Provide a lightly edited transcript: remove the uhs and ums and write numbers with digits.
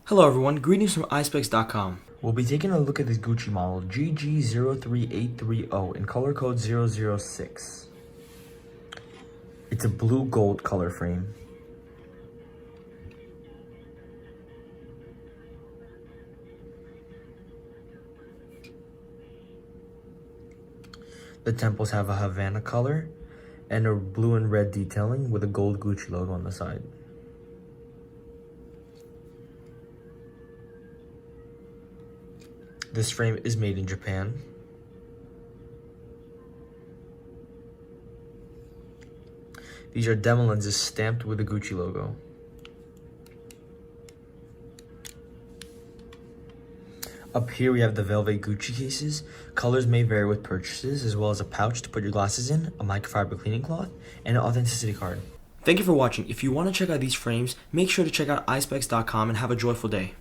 Hello everyone, greetings from Eyespecs.com. We'll be taking a look at this Gucci model, GG0383O, in color code 006. It's a blue gold color frame. The temples have a Havana color and a blue and red detailing with a gold Gucci logo on the side. This frame is made in Japan. These are demo lenses stamped with the Gucci logo. Up here we have the velvet Gucci cases. Colors may vary with purchases, as well as a pouch to put your glasses in, a microfiber cleaning cloth, and an authenticity card. Thank you for watching. If you want to check out these frames, make sure to check out Eyespecs.com and have a joyful day.